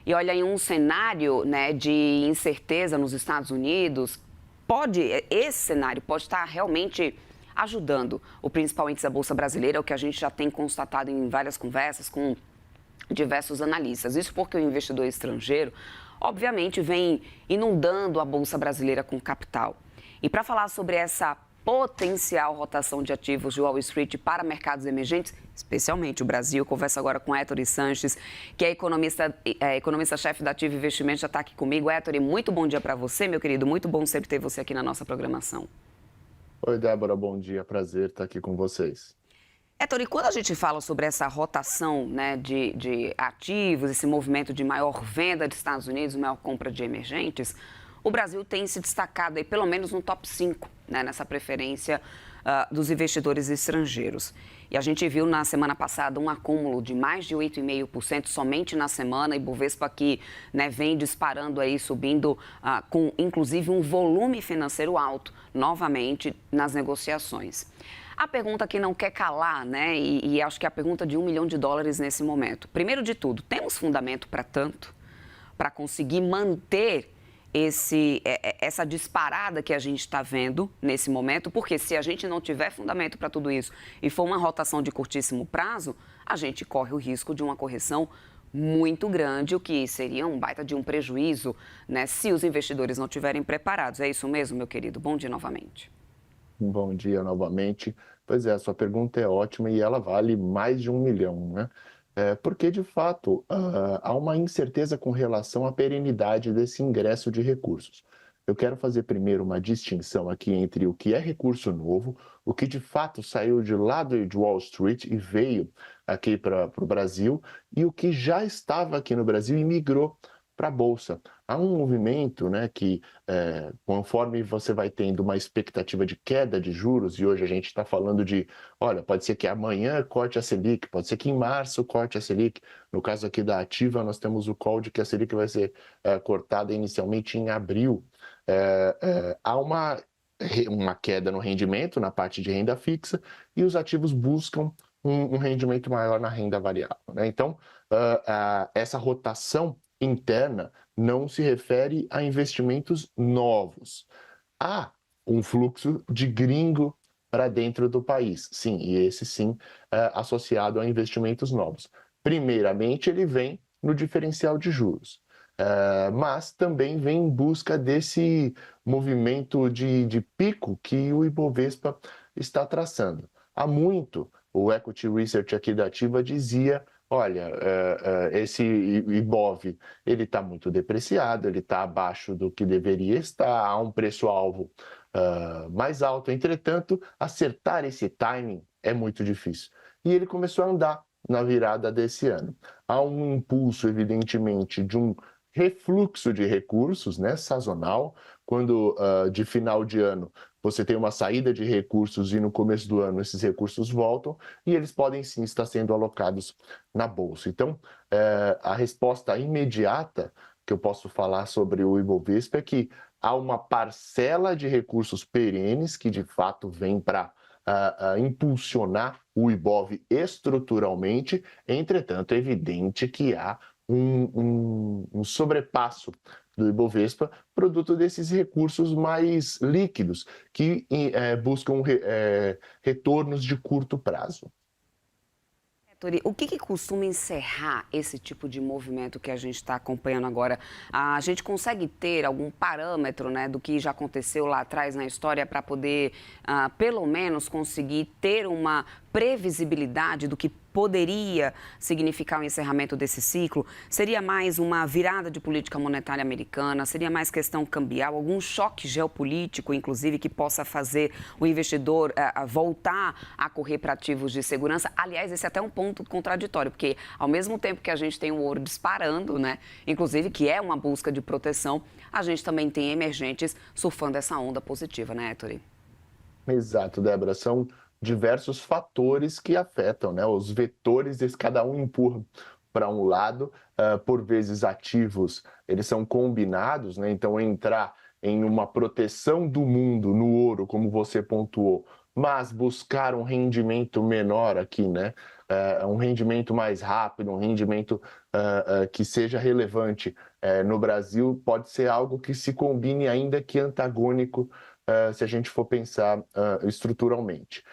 E olha, em um cenário, né, de incerteza nos Estados Unidos, esse cenário pode estar realmente ajudando o principal índice da Bolsa Brasileira, o que a gente já tem constatado em várias conversas com diversos analistas. Isso porque o investidor estrangeiro, obviamente, vem inundando a Bolsa Brasileira com capital. E para falar sobre essa potencial rotação de ativos de Wall Street para mercados emergentes, especialmente o Brasil, converso agora com Héctor Sanches, que é economista-chefe da Ativa Investimentos, já está aqui comigo. Héctor, muito bom dia para você, meu querido. Muito bom sempre ter você aqui na nossa programação. Oi, Débora, bom dia. Prazer estar aqui com vocês. Héctor, e quando a gente fala sobre essa rotação, né, de ativos, esse movimento de maior venda dos Estados Unidos, maior compra de emergentes, o Brasil tem se destacado aí, pelo menos no top 5, né, nessa preferência dos investidores estrangeiros. E a gente viu na semana passada um acúmulo de mais de 8,5% somente na semana, e Bovespa aqui, né, vem disparando aí, subindo com inclusive um volume financeiro alto, novamente nas negociações. A pergunta que não quer calar, né, e acho que é a pergunta de $1 milhão nesse momento. Primeiro de tudo, temos fundamento para tanto? Para conseguir manter essa disparada que a gente está vendo nesse momento? Porque se a gente não tiver fundamento para tudo isso e for uma rotação de curtíssimo prazo, a gente corre o risco de uma correção muito grande, o que seria um baita de um prejuízo, né, se os investidores não estiverem preparados. É isso mesmo, meu querido? Bom dia novamente. Bom dia novamente. Pois é, a sua pergunta é ótima e ela vale mais de 1 milhão, né? Porque, de fato, há uma incerteza com relação à perenidade desse ingresso de recursos. Eu quero fazer primeiro uma distinção aqui entre o que é recurso novo, o que de fato saiu de lá de Wall Street e veio aqui para o Brasil, e o que já estava aqui no Brasil e migrou para a Bolsa. Há um movimento, né, que conforme você vai tendo uma expectativa de queda de juros, e hoje a gente está falando de, olha, pode ser que amanhã corte a Selic, pode ser que em março corte a Selic. No caso aqui da Ativa, nós temos o call de que a Selic vai ser cortada inicialmente em abril. Há uma queda no rendimento na parte de renda fixa e os ativos buscam um rendimento maior na renda variável, né? Então, essa rotação interna não se refere a investimentos novos. Há um fluxo de gringo para dentro do país, sim, e esse sim associado a investimentos novos. Primeiramente, ele vem no diferencial de juros, mas também vem em busca desse movimento de pico que o Ibovespa está traçando. Há muito, o Equity Research aqui da Ativa dizia: olha, esse IBOV, ele está muito depreciado, ele está abaixo do que deveria estar, há um preço-alvo mais alto. Entretanto, acertar esse timing é muito difícil. E ele começou a andar na virada desse ano. Há um impulso, evidentemente, de um refluxo de recursos, né, sazonal, quando de final de ano você tem uma saída de recursos e no começo do ano esses recursos voltam e eles podem sim estar sendo alocados na Bolsa. Então, a resposta imediata que eu posso falar sobre o Ibovespa é que há uma parcela de recursos perenes que de fato vem para impulsionar o Ibov estruturalmente. Entretanto, é evidente que há um sobrepasso do Ibovespa, produto desses recursos mais líquidos, que buscam retornos de curto prazo. Tori, o que costuma encerrar esse tipo de movimento que a gente está acompanhando agora? A gente consegue ter algum parâmetro, né, do que já aconteceu lá atrás na história para poder, pelo menos, conseguir ter uma previsibilidade do que poderia significar o encerramento desse ciclo? Seria mais uma virada de política monetária americana? Seria mais questão cambial? Algum choque geopolítico, inclusive, que possa fazer o investidor voltar a correr para ativos de segurança? Aliás, esse é até um ponto contraditório, porque ao mesmo tempo que a gente tem o ouro disparando, né, inclusive que é uma busca de proteção, a gente também tem emergentes surfando essa onda positiva, né, Ettore? Exato, Débora. São diversos fatores que afetam, né? Os vetores, cada um empurra para um lado, por vezes ativos, eles são combinados, né? Então, entrar em uma proteção do mundo no ouro, como você pontuou, mas buscar um rendimento menor aqui, né? um rendimento mais rápido, um rendimento que seja relevante no Brasil, pode ser algo que se combine, ainda que antagônico, se a gente for pensar estruturalmente.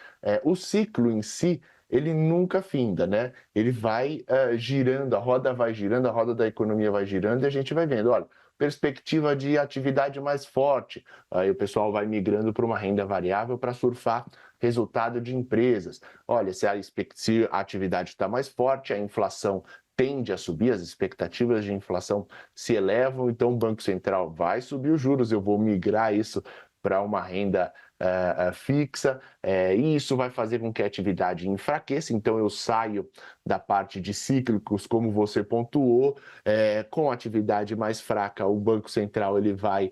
O ciclo em si, ele nunca finda, né? Ele vai girando, a roda vai girando, a roda da economia vai girando, e a gente vai vendo, olha, perspectiva de atividade mais forte, aí o pessoal vai migrando para uma renda variável para surfar resultado de empresas. Olha, se a atividade está mais forte, a inflação tende a subir, as expectativas de inflação se elevam, então o Banco Central vai subir os juros, eu vou migrar isso para uma renda fixa, e isso vai fazer com que a atividade enfraqueça, então eu saio da parte de cíclicos, como você pontuou, com a atividade mais fraca, o Banco Central ele vai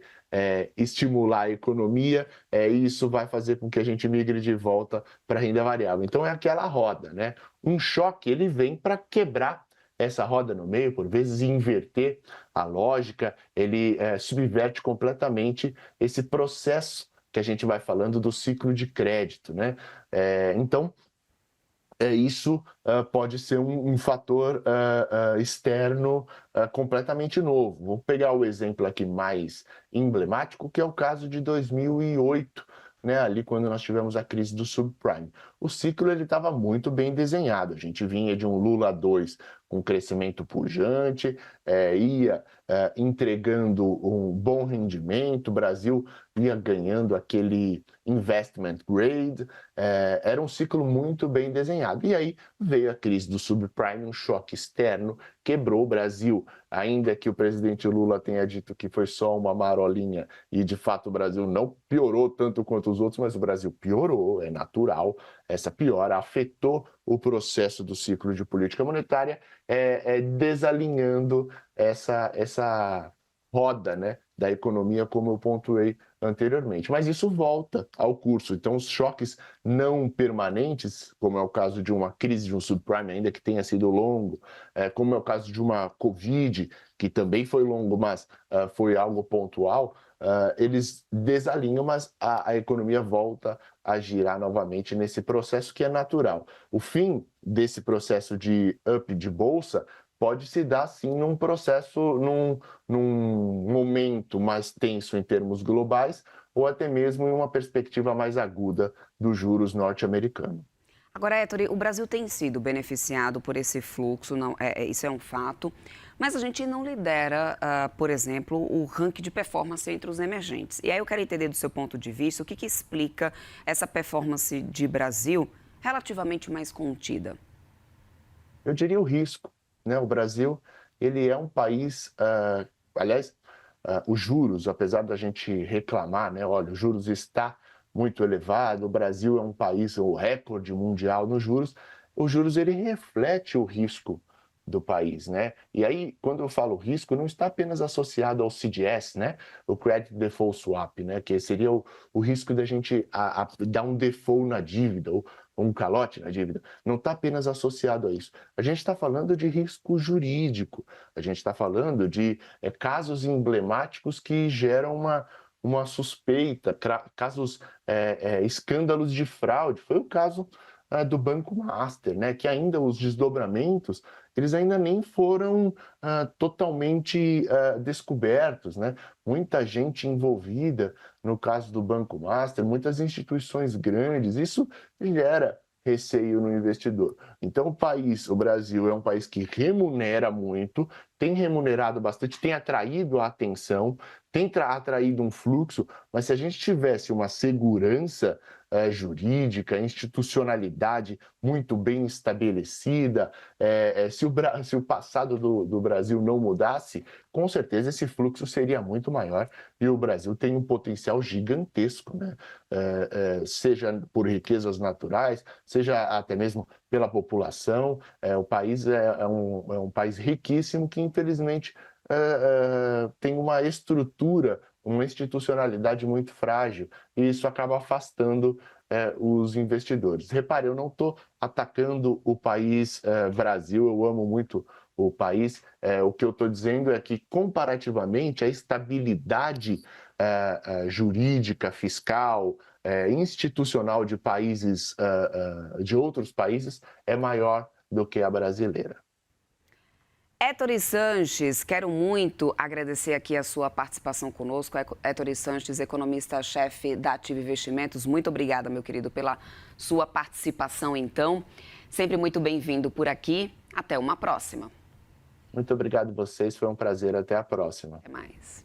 estimular a economia, e isso vai fazer com que a gente migre de volta para a renda variável. Então é aquela roda, né? Um choque ele vem para quebrar essa roda no meio, por vezes inverter a lógica, ele subverte completamente esse processo que a gente vai falando do ciclo de crédito, né? Então, isso pode ser um fator externo completamente novo. Vou pegar o exemplo aqui mais emblemático, que é o caso de 2008, né, ali quando nós tivemos a crise do subprime. O ciclo estava muito bem desenhado, a gente vinha de um Lula 2 com crescimento pujante, ia entregando um bom rendimento, o Brasil ia ganhando aquele investment grade, era um ciclo muito bem desenhado. E aí veio a crise do subprime, um choque externo, quebrou o Brasil, ainda que o presidente Lula tenha dito que foi só uma marolinha, e de fato o Brasil não piorou tanto quanto os outros, mas o Brasil piorou, é natural, essa piora afetou o processo do ciclo de política monetária, desalinhando essa roda, né, da economia, como eu pontuei anteriormente. Mas isso volta ao curso. Então, os choques não permanentes, como é o caso de uma crise de um subprime, ainda que tenha sido longo, como é o caso de uma Covid, que também foi longo, mas foi algo pontual, eles desalinham, mas a economia volta a girar novamente nesse processo que é natural. O fim desse processo de up de bolsa pode se dar, sim, num processo, num momento mais tenso em termos globais, ou até mesmo em uma perspectiva mais aguda dos juros norte-americanos. Agora, Ettore, o Brasil tem sido beneficiado por esse fluxo, não, isso é um fato, mas a gente não lidera, por exemplo, o ranking de performance entre os emergentes. E aí eu quero entender do seu ponto de vista o que explica essa performance de Brasil relativamente mais contida. Eu diria o risco, né? O Brasil, ele é um país, aliás, os juros, apesar da gente reclamar, né? Olha, os juros está muito elevado, o Brasil é um país, o recorde mundial nos juros, os juros ele reflete o risco do país, né? E aí, quando eu falo risco, não está apenas associado ao CDS, né? O Credit Default Swap, né? Que seria o risco da gente dar um default na dívida, ou um calote na dívida. Não está apenas associado a isso. A gente está falando de risco jurídico, a gente está falando de casos emblemáticos que geram uma suspeita, casos, escândalos de fraude. Foi o caso do Banco Master, né, que ainda os desdobramentos, eles ainda nem foram totalmente descobertos, né? Muita gente envolvida no caso do Banco Master, muitas instituições grandes, isso gera receio no investidor. Então, o Brasil é um país que remunera muito, tem remunerado bastante, tem atraído a atenção, tem atraído um fluxo, mas se a gente tivesse uma segurança jurídica, institucionalidade muito bem estabelecida, se o passado do Brasil não mudasse, com certeza esse fluxo seria muito maior, e o Brasil tem um potencial gigantesco, né? Seja por riquezas naturais, seja até mesmo pela população. O país é um país riquíssimo que, infelizmente, tem uma estrutura, uma institucionalidade muito frágil, e isso acaba afastando os investidores. Repare, eu não estou atacando o país Brasil, eu amo muito o país. O que eu estou dizendo é que, comparativamente, a estabilidade jurídica, fiscal, institucional de países, de outros países, é maior do que a brasileira. Héctor Sanches, quero muito agradecer aqui a sua participação conosco. Héctor Sanches, economista-chefe da Ativa Investimentos. Muito obrigada, meu querido, pela sua participação, então. Sempre muito bem-vindo por aqui. Até uma próxima. Muito obrigado a vocês, foi um prazer. Até a próxima. Até mais.